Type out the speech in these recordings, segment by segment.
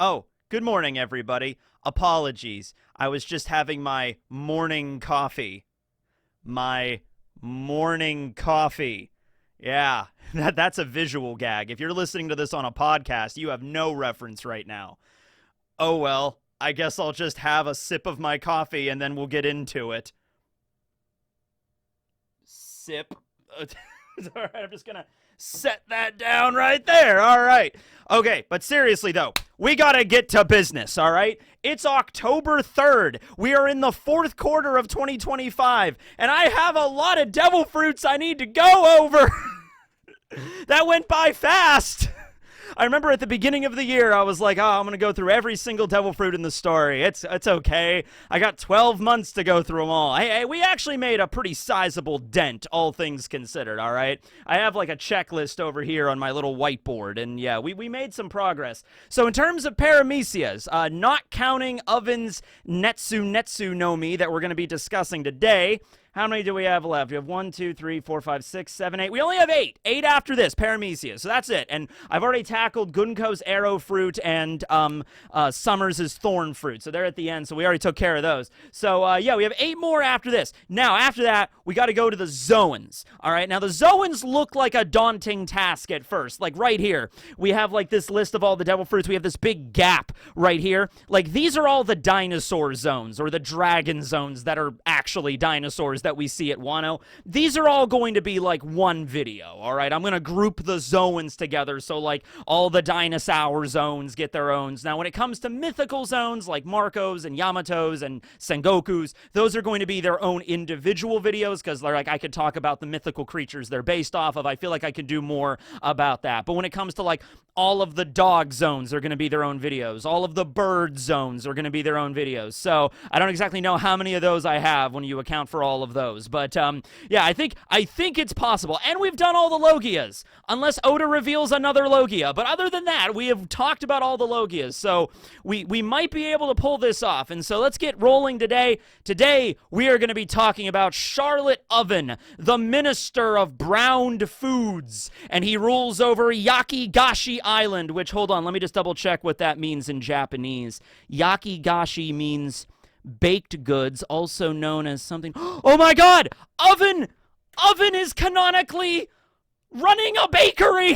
Oh, good morning, everybody. Apologies. I was just having my morning coffee. My morning coffee. Yeah, that's a visual gag. If you're listening to this on a podcast, you have no reference right now. Oh well, I guess I'll just have a sip of my coffee and then we'll get into it. Sip. All right, I'm just gonna set that down right there. All right. Okay, but seriously though, we gotta get to business, all right? It's October 3rd. We are in the fourth quarter of 2025, and I have a lot of devil fruits I need to go over. That went by fast. I remember at the beginning of the year, I was like, oh, I'm going to go through every single devil fruit in the story. It's okay. I got 12 months to go through them all. Hey, we actually made a pretty sizable dent, all things considered, all right? I have like a checklist over here on my little whiteboard, and yeah, we made some progress. So in terms of paramecias, not counting Oven's Netsu-Netsu No Mi that we're going to be discussing today, how many do we have left? We have 1, 2, 3, 4, 5, 6, 7, 8. We only have 8. 8 after this, Paramecia. So that's it. And I've already tackled Gunko's arrow fruit and Summers' thorn fruit. So they're at the end. So we already took care of those. So yeah, we have 8 more after this. Now, after that, we got to go to the Zoans. All right. Now, the Zoans look like a daunting task at first. Like right here, we have like this list of all the devil fruits. We have this big gap right here. Like these are all the dinosaur zones or the dragon zones that are actually dinosaurs that we see at Wano. These are all going to be like one video, all right? I'm going to group the zones together so like all the dinosaur zones get their owns. Now, when it comes to mythical zones like Marco's and Yamato's and Sengoku's, those are going to be their own individual videos because like I could talk about the mythical creatures they're based off of. I feel like I could do more about that. But when it comes to like all of the dog zones are going to be their own videos. All of the bird zones are going to be their own videos. So I don't exactly know how many of those I have when you account for all of those. But yeah, I think it's possible. And we've done all the Logias, unless Oda reveals another Logia. But other than that, we have talked about all the Logias. So we might be able to pull this off. And so let's get rolling today. Today, we are going to be talking about Charlotte Oven, the minister of browned foods. And he rules over Yakigashi Island, which, hold on, let me just double check what that means in Japanese. Yakigashi means baked goods, also known as something. Oh my god! Oven is canonically running a bakery!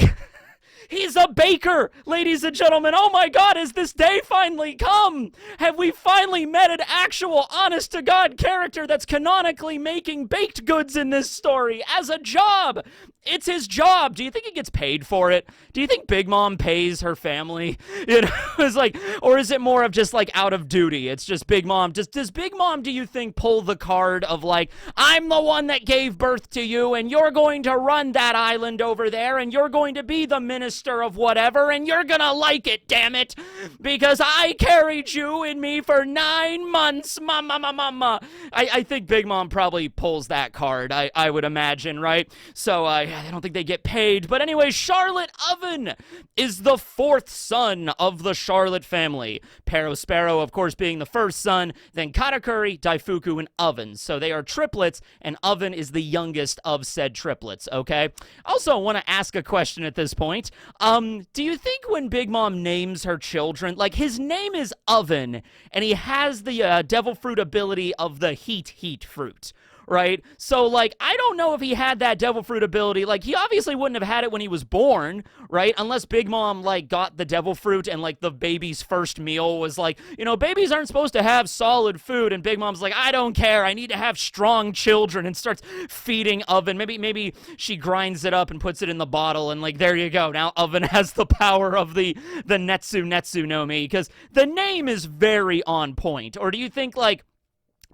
He's a baker, ladies and gentlemen. Oh my god, has this day finally come? Have we finally met an actual honest-to-God character that's canonically making baked goods in this story as a job? It's his job. Do you think he gets paid for it? Do you think Big Mom pays her family? You know, it's like, or is it more of just like out of duty? It's just Big Mom. Does Big Mom, do you think, pull the card of like, I'm the one that gave birth to you and you're going to run that island over there and you're going to be the minister of whatever and you're gonna like it, damn it, because I carried you in me for 9 months, mama. I think Big Mom probably pulls that card, I would imagine, right? So, I don't think they get paid. But anyway, Charlotte Oven is the 4th son of the Charlotte family. Perospero, of course, being the first son, then Katakuri, Daifuku, and Oven. So they are triplets, and Oven is the youngest of said triplets, okay? Also, I want to ask a question at this point. Do you think when Big Mom names her children, like his name is Oven, and he has the devil fruit ability of the heat fruit, right? So, like, I don't know if he had that devil fruit ability. Like, he obviously wouldn't have had it when he was born, right? Unless Big Mom, like, got the devil fruit and, like, the baby's first meal was like, you know, babies aren't supposed to have solid food. And Big Mom's like, I don't care. I need to have strong children, and starts feeding Oven. Maybe she grinds it up and puts it in the bottle, and, like, there you go. Now Oven has the power of the Netsu-Netsu No Mi, because the name is very on point. Or do you think, like,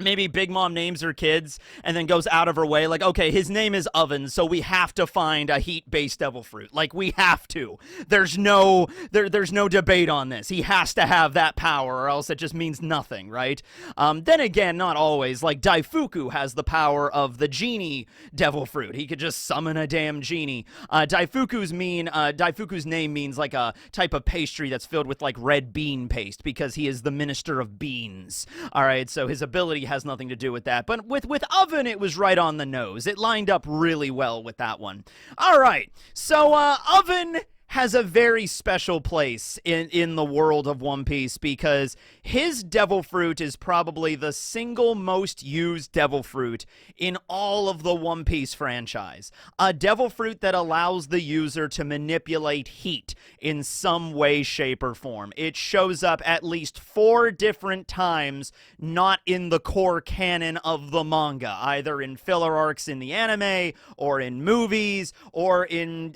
maybe Big Mom names her kids and then goes out of her way, like, okay, his name is Oven, so we have to find a heat-based devil fruit. Like, we have to. There's no debate on this. He has to have that power, or else it just means nothing, right? Then again, not always. Like, Daifuku has the power of the genie devil fruit. He could just summon a damn genie. Daifuku's name means like a type of pastry that's filled with like red bean paste, because he is the minister of beans. All right, so his ability has nothing to do with that. But with Oven, it was right on the nose. It lined up really well with that one. All right, so Oven has a very special place in the world of One Piece because his devil fruit is probably the single most used devil fruit in all of the One Piece franchise. A devil fruit that allows the user to manipulate heat in some way, shape, or form. It shows up at least 4 different times, not in the core canon of the manga, either in filler arcs in the anime, or in movies, or in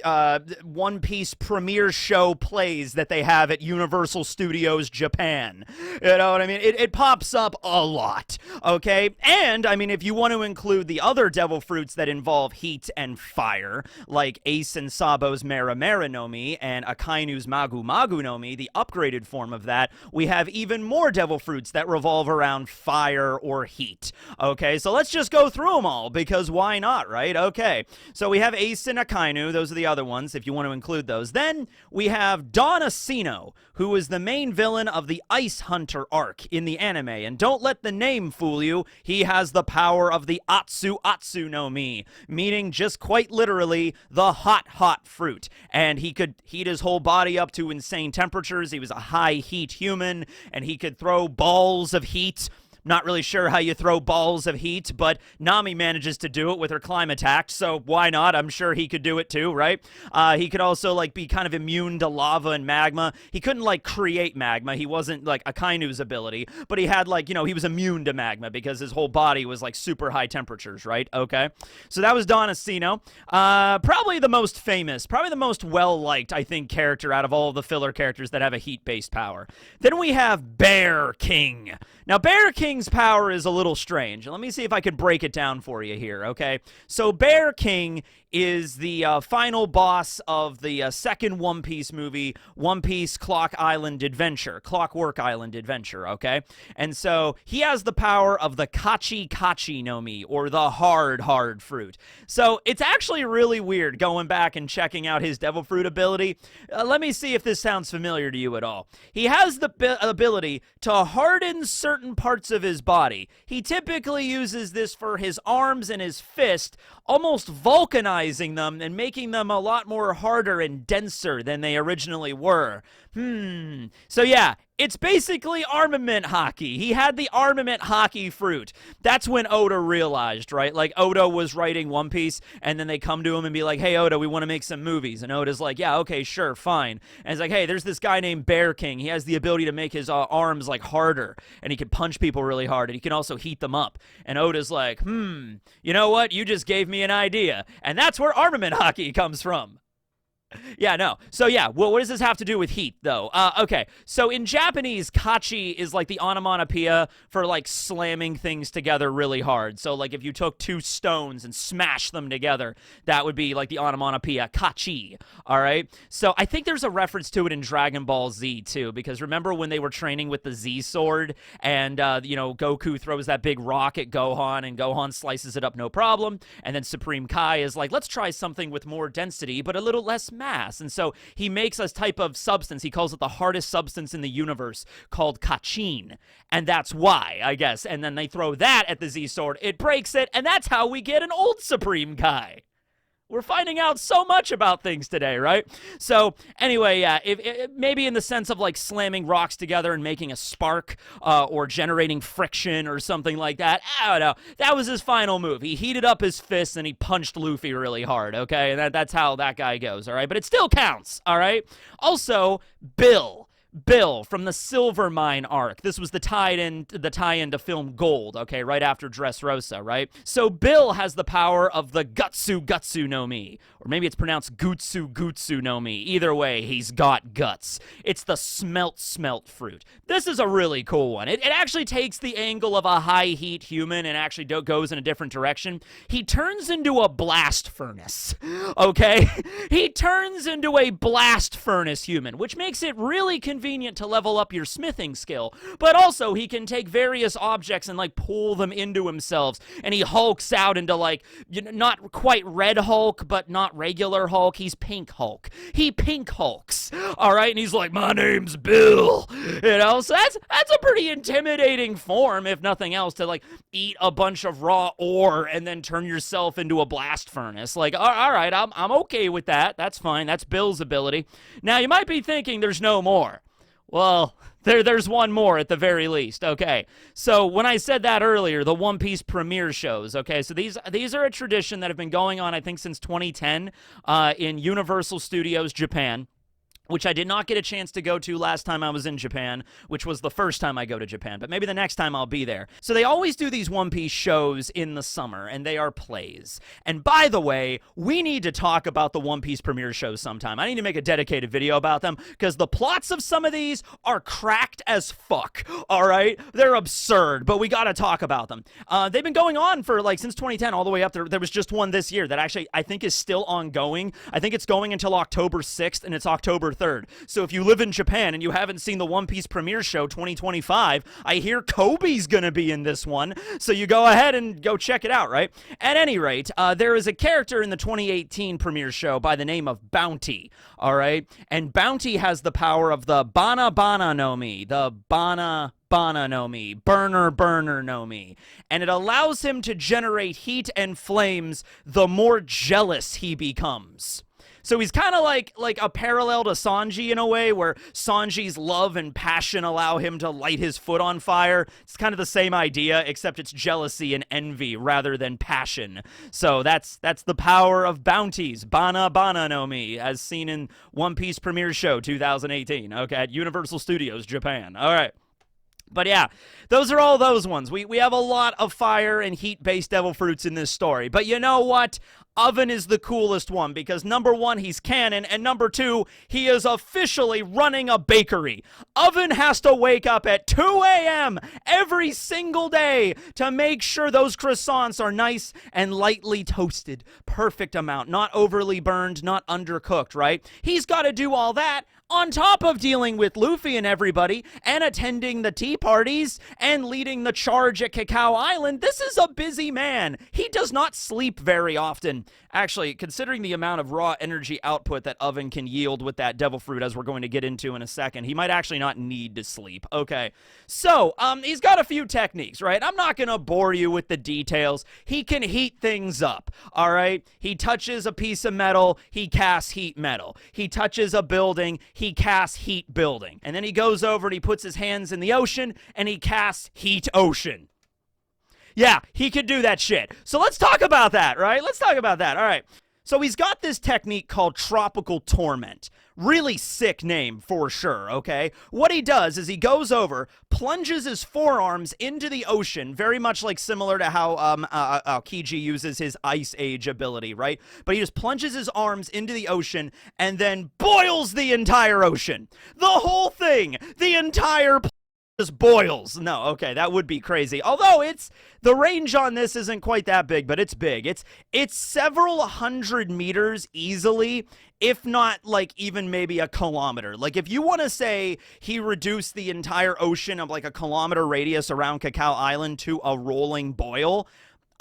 One Piece premiere show plays that they have at Universal Studios Japan. You know what I mean? It pops up a lot, okay? And, I mean, if you want to include the other devil fruits that involve heat and fire, like Ace and Sabo's Mera Mera no Mi and Akainu's Magu Magu no Mi, the upgraded form of that, we have even more devil fruits that revolve around fire or heat, okay? So let's just go through them all, because why not, right? Okay, so we have Ace and Akainu. Those are the other ones, if you want to include those. Then we have Don Asino, who is the main villain of the Ice Hunter arc in the anime. And don't let the name fool you. He has the power of the Atsu Atsu no Mi, meaning just quite literally the hot fruit. And he could heat his whole body up to insane temperatures. He was a high heat human, and he could throw balls of heat. Not really sure how you throw balls of heat, but Nami manages to do it with her climate act, so why not? I'm sure he could do it too, right? He could also, like, be kind of immune to lava and magma. He couldn't, like, create magma. He wasn't, like, Akainu's ability, but he had, like, you know, he was immune to magma because his whole body was, like, super high temperatures, right? Okay. So that was Don Asino. Probably the most famous, probably the most well-liked, I think, character out of all of the filler characters that have a heat-based power. Then we have Bear King. Now, Bear King's power is a little strange. Let me see if I can break it down for you here, okay? So Bear King is the final boss of the second One Piece movie, One Piece Clockwork Island Adventure, okay? And so he has the power of the Kachi Kachi no Mi, or the hard fruit. So it's actually really weird going back and checking out his devil fruit ability. Let me see if this sounds familiar to you at all. He has the ability to harden certain parts of his body. He typically uses this for his arms and his fist, almost vulcanizing them and making them a lot more harder and denser than they originally were. So yeah, it's basically armament hockey. He had the armament hockey fruit. That's when Oda realized, right? Like, Oda was writing One Piece, and then they come to him and be like, hey, Oda, we want to make some movies. And Oda's like, yeah, okay, sure, fine. And it's like, hey, there's this guy named Bear King. He has the ability to make his arms, like, harder, and he can punch people really hard, and he can also heat them up. And Oda's like, you know what? You just gave me an idea. And that's where armament hockey comes from. Yeah, no. So yeah, well, what does this have to do with heat, though? Okay, so in Japanese, kachi is like the onomatopoeia for, like, slamming things together really hard. So, like, if you took 2 stones and smashed them together, that would be, like, the onomatopoeia, kachi, all right? So I think there's a reference to it in Dragon Ball Z, too, because remember when they were training with the Z sword, and, you know, Goku throws that big rock at Gohan, and Gohan slices it up no problem, and then Supreme Kai is like, let's try something with more density, but a little less mass. And so he makes a type of substance. He calls it the hardest substance in the universe, called kachin. And that's why, I guess. And then they throw that at the Z sword. It breaks it, and that's how we get an old Supreme Kai. We're finding out so much about things today, right? So, anyway, yeah, maybe in the sense of, like, slamming rocks together and making a spark, or generating friction or something like that. I don't know. That was his final move. He heated up his fists and he punched Luffy really hard, okay? And that's how that guy goes, all right? But it still counts, all right? Also, Bill from the Silver Mine arc. This was the tie-in to film Gold, okay, right after Dressrosa, right? So Bill has the power of the Gutsu no Mi, or maybe it's pronounced Gutsu no Mi. Either way, he's got guts. It's the smelt fruit. This is a really cool one. It actually takes the angle of a high-heat human and actually goes in a different direction. He turns into a blast furnace, okay? He turns into a blast furnace human, which makes it really confusing convenient to level up your smithing skill. But also, he can take various objects and, like, pull them into himself. And he hulks out into, like, not quite Red Hulk, but not regular Hulk. He's Pink Hulk. He Pink Hulks, all right? And he's like, my name's Bill, you know? So that's a pretty intimidating form, if nothing else, to, like, eat a bunch of raw ore and then turn yourself into a blast furnace. Like, all right, I'm okay with that. That's fine. That's Bill's ability. Now, you might be thinking there's no more. Well, there's one more at the very least. Okay, so when I said that earlier, the One Piece premiere shows, okay, so these are a tradition that have been going on, I think, since 2010 in Universal Studios Japan, which I did not get a chance to go to last time I was in Japan, which was the first time I go to Japan, but maybe the next time I'll be there. So they always do these One Piece shows in the summer, and they are plays. And by the way, we need to talk about the One Piece premiere shows sometime. I need to make a dedicated video about them, because the plots of some of these are cracked as fuck, all right? They're absurd, but we gotta talk about them. They've been going on for, like, since 2010 all the way up there. There was just one this year that actually I think is still ongoing. I think it's going until October 6th, and it's October 3rd. So if you live in Japan and you haven't seen the One Piece premiere show 2025, I hear Kobe's gonna be in this one, so you go ahead and go check it out, right? At any rate, there is a character in the 2018 premiere show by the name of Bounty, all right? And Bounty has the power of the Bana Bana no Mi, the Bana no Mi, burner no Mi, and it allows him to generate heat and flames the more jealous he becomes. So he's kind of like a parallel to Sanji in a way, where Sanji's love and passion allow him to light his foot on fire. It's kind of the same idea, except it's jealousy and envy rather than passion. So that's the power of Bounties, Bana Bana no Mi, as seen in One Piece premiere show 2018, okay, at Universal Studios Japan. All right. But yeah, those are all those ones. We have a lot of fire and heat-based devil fruits in this story. But you know what? Oven is the coolest one, because number one, he's canon, and number two, he is officially running a bakery. Oven has to wake up at 2 a.m. every single day to make sure those croissants are nice and lightly toasted. Perfect amount, not overly burned, not undercooked, right? He's got to do all that on top of dealing with Luffy and everybody, and attending the tea parties, and leading the charge at Cacao Island. This is a busy man. He does not sleep very often. Actually, considering the amount of raw energy output that Oven can yield with that devil fruit, as we're going to get into in a second, he might actually not need to sleep. Okay, so, he's got a few techniques, right? I'm not gonna bore you with the details. He can heat things up, all right? He touches a piece of metal, he casts heat metal. He touches a building, he casts heat building. And then he goes over and he puts his hands in the ocean and he casts heat ocean. Yeah, he could do that shit. So let's talk about that, right? Let's talk about that. All right. So he's got this technique called Tropical Torment. Really sick name for sure, okay? What he does is he goes over, plunges his forearms into the ocean, very much like similar to how Kiji uses his Ice Age ability, right? But he just plunges his arms into the ocean and then boils the entire ocean. The whole thing, the entire just boils. No, okay, that would be crazy. Although the range on this isn't quite that big, but it's big. It's several hundred meters easily, if not like even maybe a kilometer. Like if you want to say he reduced the entire ocean of like a kilometer radius around Cacao Island to a rolling boil,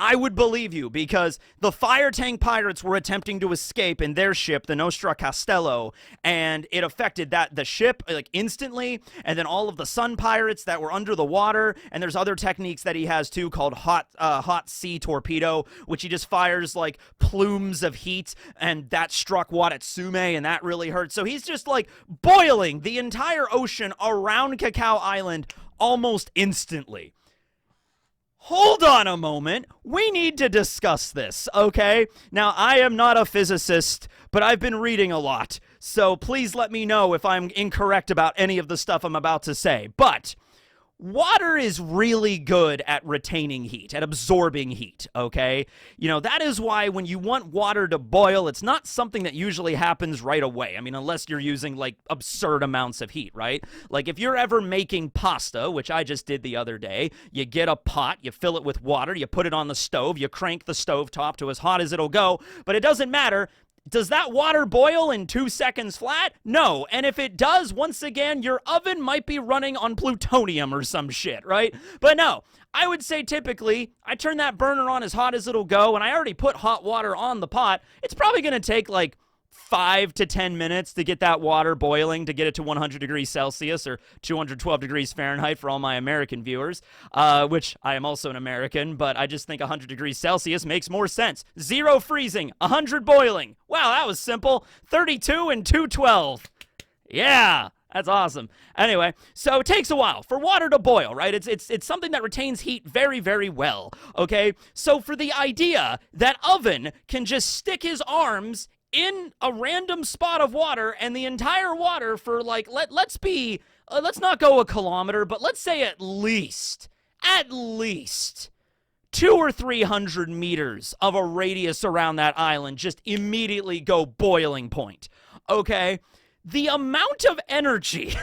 I would believe you, because the fire tank pirates were attempting to escape in their ship, the Nostra Castello, and it affected the ship like instantly, and then all of the sun pirates that were under the water, and there's other techniques that he has too called hot sea torpedo, which he just fires like plumes of heat, and that struck Watatsume, and that really hurt. So he's just like boiling the entire ocean around Cacao Island almost instantly. Hold on a moment. We need to discuss this, okay? Now, I am not a physicist, but I've been reading a lot, so please let me know if I'm incorrect about any of the stuff I'm about to say. But water is really good at retaining heat, at absorbing heat, okay? You know, that is why when you want water to boil, it's not something that usually happens right away. I mean, unless you're using, like, absurd amounts of heat, right? Like, if you're ever making pasta, which I just did the other day, you get a pot, you fill it with water, you put it on the stove, you crank the stove top to as hot as it'll go, but it doesn't matter. Does that water boil in 2 seconds flat? No. And if it does, once again, your oven might be running on plutonium or some shit, right? But no, I would say typically I turn that burner on as hot as it'll go, and I already put hot water on the pot. It's probably going to take like 5 to 10 minutes to get that water boiling, to get it to 100 degrees Celsius or 212 degrees Fahrenheit for all my American viewers, which I am also an American, but I just think 100 degrees Celsius makes more sense. 0 freezing, 100 boiling. Wow, that was simple. 32 and 212. Yeah. That's awesome. Anyway, so it takes a while for water to boil, right? It's something that retains heat very, very well, okay? So for the idea that Oven can just stick his arms in a random spot of water and the entire water for like, let's not go a kilometer, but let's say at least 200 or 300 meters of a radius around that island just immediately go boiling point, okay? The amount of energy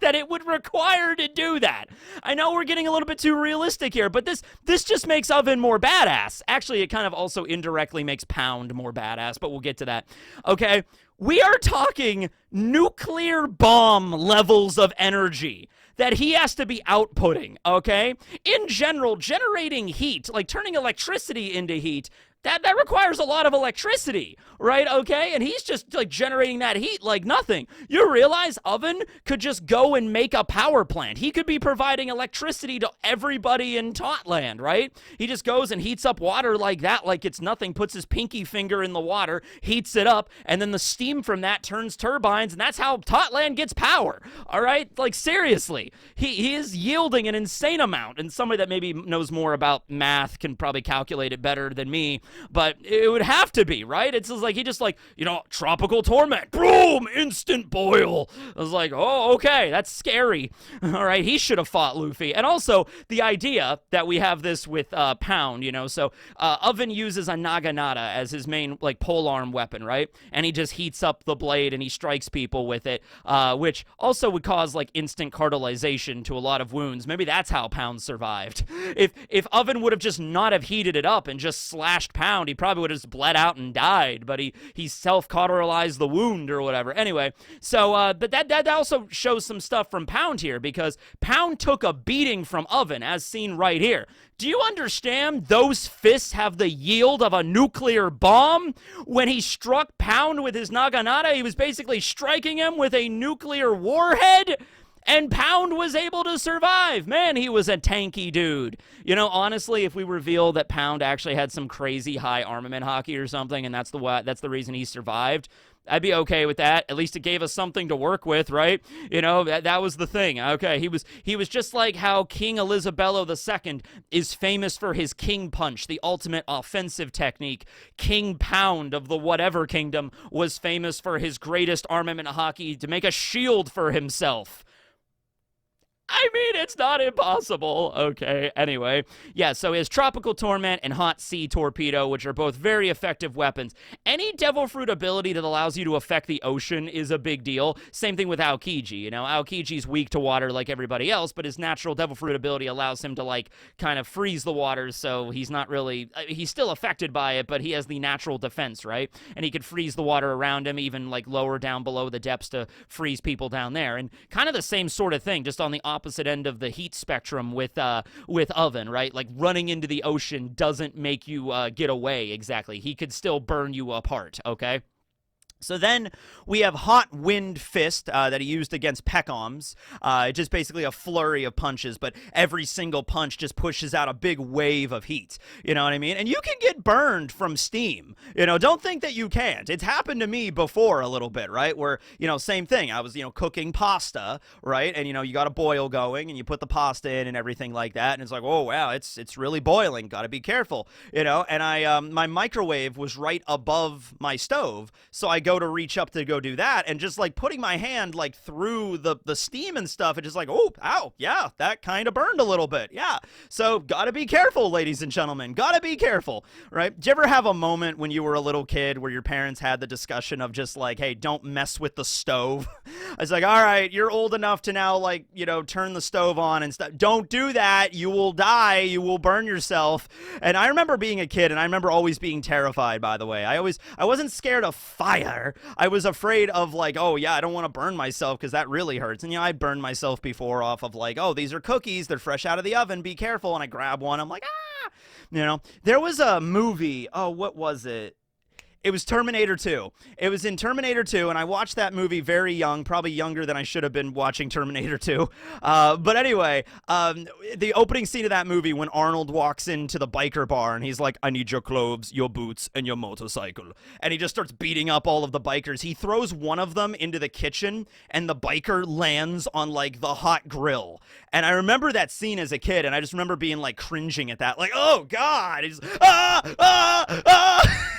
that it would require to do that. I know we're getting a little bit too realistic here, but this just makes Oven more badass. Actually, it kind of also indirectly makes Pound more badass, but we'll get to that. Okay, we are talking nuclear bomb levels of energy that he has to be outputting, okay? In general, generating heat, like turning electricity into heat, that requires a lot of electricity, right? Okay, and he's just like generating that heat like nothing. You realize Oven could just go and make a power plant. He could be providing electricity to everybody in Totland, right? He just goes and heats up water like that, like it's nothing, puts his pinky finger in the water, heats it up, and then the steam from that turns turbines, and that's how Totland gets power, all right? Like, seriously, he is yielding an insane amount, and somebody that maybe knows more about math can probably calculate it better than me, but it would have to be, right? It's just like, he just like, tropical torment, boom, instant boil. I was like, oh, okay, that's scary. All right, he should have fought Luffy. And also, the idea that we have this with Pound, so Oven uses a naginata as his main, like, polearm weapon, right? And he just heats up the blade and he strikes people with it, which also would cause, like, instant cartilization to a lot of wounds. Maybe that's how Pound survived. If Oven would have just not have heated it up and just slashed Pound, he probably would have just bled out and died, but he self-cauterized the wound or whatever. Anyway, so but that also shows some stuff from Pound here, because Pound took a beating from Oven, as seen right here. Do you understand those fists have the yield of a nuclear bomb? When he struck Pound with his naginata, he was basically striking him with a nuclear warhead, and Pound was able to survive. Man, he was a tanky dude. Honestly, if we reveal that Pound actually had some crazy high armament hockey or something, and that's the reason he survived, I'd be okay with that. At least it gave us something to work with, right? That was the thing. Okay, he was just like how King Elizabello II is famous for his King Punch, the ultimate offensive technique. King Pound of the whatever kingdom was famous for his greatest armament hockey to make a shield for himself. I mean, it's not impossible. Okay, anyway. Yeah, so his Tropical Torment and Hot Sea Torpedo, which are both very effective weapons. Any Devil Fruit ability that allows you to affect the ocean is a big deal. Same thing with Aokiji, Aokiji's weak to water like everybody else, but his natural Devil Fruit ability allows him to, like, kind of freeze the waters, so he's not really... he's still affected by it, but he has the natural defense, right? And he could freeze the water around him, even, like, lower down below the depths to freeze people down there. And kind of the same sort of thing, just on the opposite end of the heat spectrum with Oven, right? Like, running into the ocean doesn't make you get away exactly. He could still burn you apart, okay? So then we have Hot Wind Fist that he used against Peckhams. Just basically a flurry of punches, but every single punch just pushes out a big wave of heat. You know what I mean? And you can get burned from steam. Don't think that you can't. It's happened to me before a little bit, right? Where, same thing. I was, cooking pasta, right? And, you got a boil going and you put the pasta in and everything like that. And it's like, oh, wow, it's really boiling. Got to be careful, And my microwave was right above my stove. So I go go to reach up to go do that, and just like putting my hand like through the steam and stuff, and just like, oh, ow, yeah, that kind of burned a little bit. Yeah. So gotta be careful, ladies and gentlemen. Gotta be careful, right? Did you ever have a moment when you were a little kid where your parents had the discussion of just like, hey, don't mess with the stove? It's like, all right, you're old enough to now, like, you know, turn the stove on and stuff. Don't do that. You will die. You will burn yourself. And I remember being a kid, and I remember always being terrified, by the way. I wasn't scared of fire. I was afraid of like, oh yeah, I don't want to burn myself because that really hurts. And you know, I burned myself before off of like, oh, these are cookies. They're fresh out of the oven. Be careful. And I grab one. I'm like, ah. You know, there was a movie. Oh, what was it? It was Terminator 2. It was in Terminator 2, and I watched that movie very young, probably younger than I should have been watching Terminator 2. But anyway, the opening scene of that movie when Arnold walks into the biker bar, and he's like, I need your clothes, your boots, and your motorcycle. And he just starts beating up all of the bikers. He throws one of them into the kitchen, and the biker lands on, like, the hot grill. And I remember that scene as a kid, and I just remember being, like, cringing at that. Like, oh, God. He's,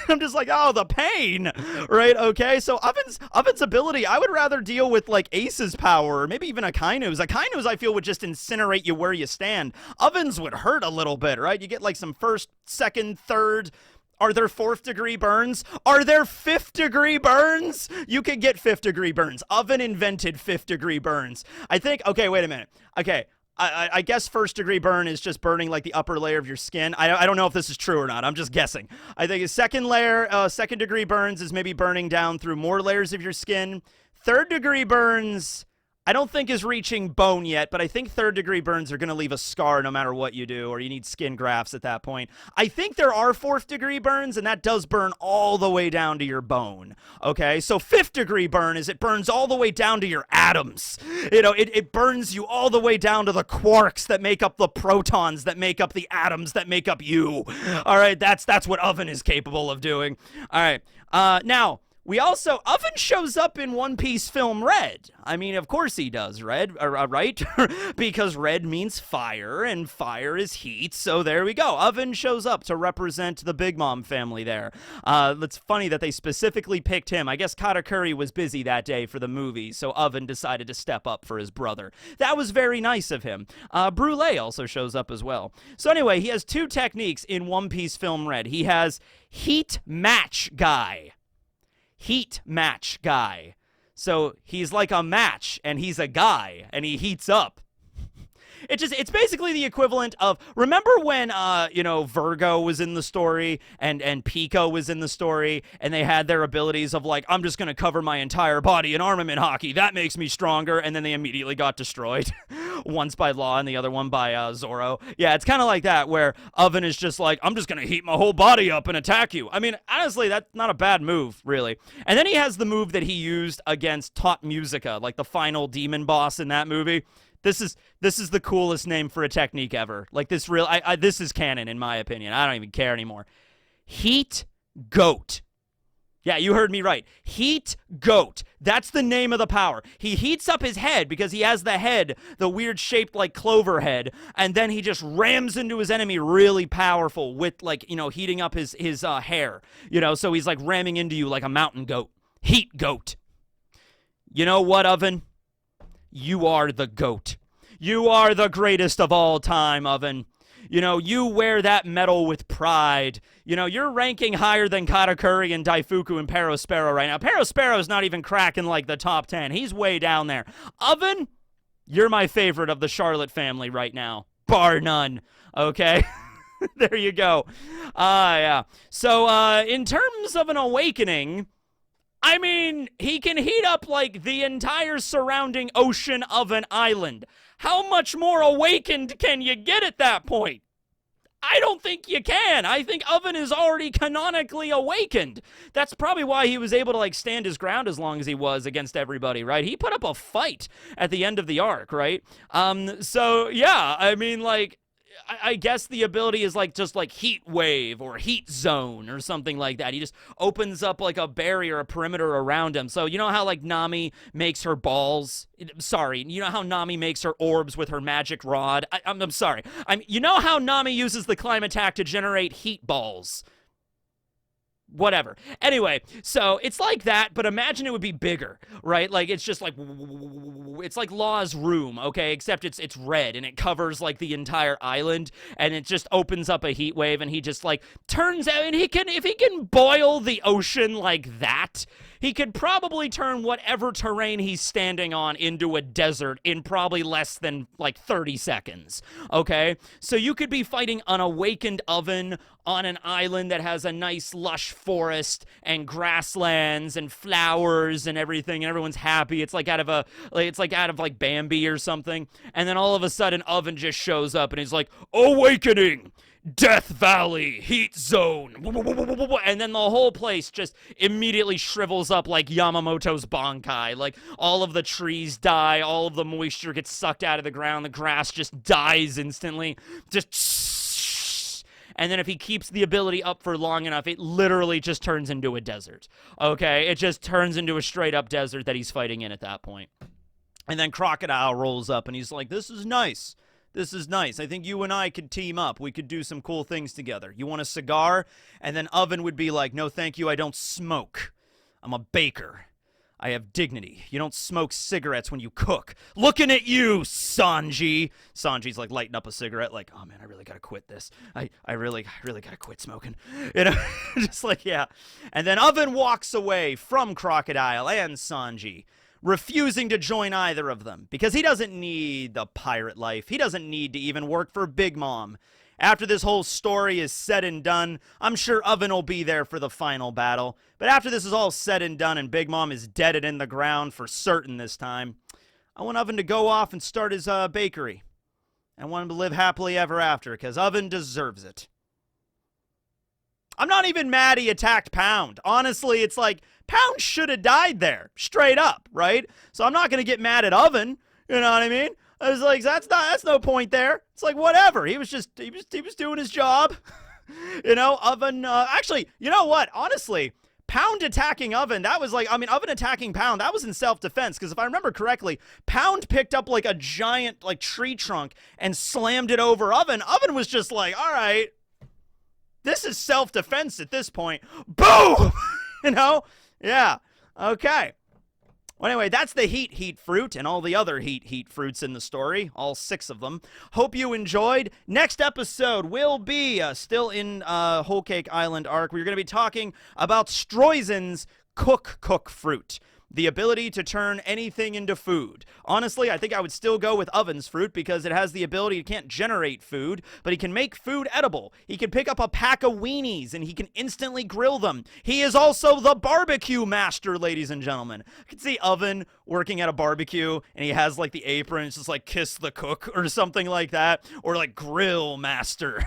I'm just like, oh, the pain, right? Okay, so Oven's ability, I would rather deal with like Ace's power, or maybe even Akainu's. Akainu's, I feel, would just incinerate you where you stand. Oven's would hurt a little bit, right? You get like some first, second, third. Are there 4th degree burns? Are there 5th degree burns? You could get 5th degree burns. Oven invented 5th degree burns. I think, okay, wait a minute. Okay. I guess 1st degree burn is just burning like the upper layer of your skin. I don't know if this is true or not. I'm just guessing. I think a second layer, 2nd degree burns is maybe burning down through more layers of your skin. 3rd degree burns, I don't think is reaching bone yet, but I think 3rd degree burns are going to leave a scar no matter what you do, or you need skin grafts at that point. I think there are 4th degree burns, and that does burn all the way down to your bone. Okay, so 5th degree burn is it burns all the way down to your atoms. You know, it burns you all the way down to the quarks that make up the protons, that make up the atoms, that make up you. All right, that's what Oven is capable of doing. All right, now, we also, Oven shows up in One Piece film Red. I mean, of course he does, right? Because red means fire, and fire is heat, so there we go. Oven shows up to represent the Big Mom family there. It's funny that they specifically picked him. I guess Katakuri was busy that day for the movie, so Oven decided to step up for his brother. That was very nice of him. Brule also shows up as well. So anyway, he has 2 techniques in One Piece film Red. He has Heat Match Guy. Heat match guy. So he's like a match, and he's a guy, and he heats up. It's basically the equivalent of, remember when Virgo was in the story and Pico was in the story, and they had their abilities of like, I'm just gonna cover my entire body in armament hockey, that makes me stronger, and then they immediately got destroyed. Once by Law and the other one by Zoro. Yeah, it's kind of like that, where Oven is just like, I'm just gonna heat my whole body up and attack you. I mean, honestly, that's not a bad move, really. And then he has the move that he used against Tot Musica, like the final demon boss in that movie. This is the coolest name for a technique ever. Like, this this is canon, in my opinion. I don't even care anymore. Heat Goat. Yeah, you heard me right. Heat Goat. That's the name of the power. He heats up his head because he has the head, the weird shaped like clover head, and then he just rams into his enemy really powerful with, like, you know, heating up his hair. You know, so he's like ramming into you like a mountain goat. Heat Goat. You know what, Oven? You are the GOAT. You are the greatest of all time, Oven. You know, you wear that medal with pride. You know, you're ranking higher than Katakuri and Daifuku and Perospero right now. Perospero's not even cracking like the top 10. He's way down there. Oven, you're my favorite of the Charlotte family right now. Bar none. Okay? There you go. Yeah. So, in terms of an awakening, I mean, he can heat up like the entire surrounding ocean of an island. How much more awakened can you get at that point? I don't think you can. I think Oven is already canonically awakened. That's probably why he was able to like stand his ground as long as he was against everybody, right? He put up a fight at the end of the arc, right? So yeah, I mean, like, I guess the ability is like just like heat wave or heat zone or something like that. He just opens up like a barrier, a perimeter around him. So you know how like Nami makes her balls? Sorry, you know how Nami makes her orbs with her magic rod? I'm sorry. You know how Nami uses the climb attack to generate heat balls? whatever. Anyway, so it's like that, but imagine it would be bigger, right? Like it's just like it's like Law's room, okay? Except it's red and it covers like the entire island, and it just opens up a heat wave, and he just like turns out, and if he can boil the ocean like that, he could probably turn whatever terrain he's standing on into a desert in probably less than like 30 seconds, okay? So you could be fighting an awakened oven on an island that has a nice lush forest and grasslands and flowers and everything, and everyone's happy. It's like out of like Bambi or something. And then all of a sudden Oven just shows up and he's like, "Awakening! Death Valley, Heat Zone," and then the whole place just immediately shrivels up like Yamamoto's Bankai. Like, all of the trees die, all of the moisture gets sucked out of the ground, the grass just dies instantly, just, and then if he keeps the ability up for long enough, it literally just turns into a desert, okay? It just turns into a straight-up desert that he's fighting in at that point. And then Crocodile rolls up, and he's like, "This is nice. This is nice. I think you and I could team up. We could do some cool things together. You want a cigar?" And then Oven would be like, "No, thank you. I don't smoke. I'm a baker. I have dignity. You don't smoke cigarettes when you cook. Looking at you, Sanji." Sanji's like lighting up a cigarette like, "Oh man, I really gotta quit this. I really gotta quit smoking." You know, just like, yeah. And then Oven walks away from Crocodile and Sanji, refusing to join either of them, because he doesn't need the pirate life. He doesn't need to even work for Big Mom. After this whole story is said and done, I'm sure Oven will be there for the final battle. But after this is all said and done and Big Mom is dead and in the ground for certain this time, I want Oven to go off and start his bakery. I want him to live happily ever after, because Oven deserves it. I'm not even mad he attacked Pound. Honestly, it's like, Pound should have died there, straight up, right? So I'm not going to get mad at Oven, you know what I mean? I was like, that's no point there. It's like, whatever. He was doing his job. You know, Oven, actually, you know what? Honestly, Pound attacking Oven, that was like, I mean, Oven attacking Pound, that was in self-defense, because if I remember correctly, Pound picked up like a giant like tree trunk and slammed it over Oven. Oven was just like, all right, this is self-defense at this point. Boom! You know? Yeah. Okay. Well, anyway, that's the heat fruit and all the other heat fruits in the story, all 6 of them. Hope you enjoyed. Next episode will be still in Whole Cake Island arc. We're going to be talking about Stroizen's cook fruit. The ability to turn anything into food. Honestly, I think I would still go with Oven's fruit, because it has the ability, it can't generate food, but he can make food edible. He can pick up a pack of weenies and he can instantly grill them. He is also the barbecue master, ladies and gentlemen. I can see Oven working at a barbecue and he has like the apron, it's just like kiss the cook or something like that, or like grill master,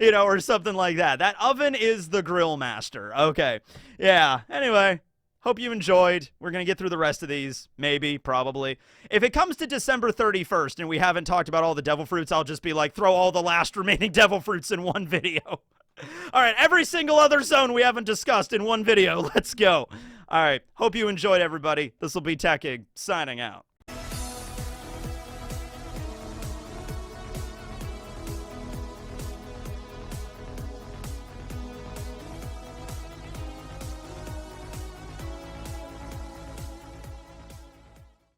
you know, or something like that. That Oven is the grill master. Okay. Yeah. Anyway. Hope you enjoyed. We're going to get through the rest of these. Maybe, probably. If it comes to December 31st and we haven't talked about all the devil fruits, I'll just be like, throw all the last remaining devil fruits in one video. All right, every single other zone we haven't discussed in one video. Let's go. All right, hope you enjoyed, everybody. This will be Techig, signing out.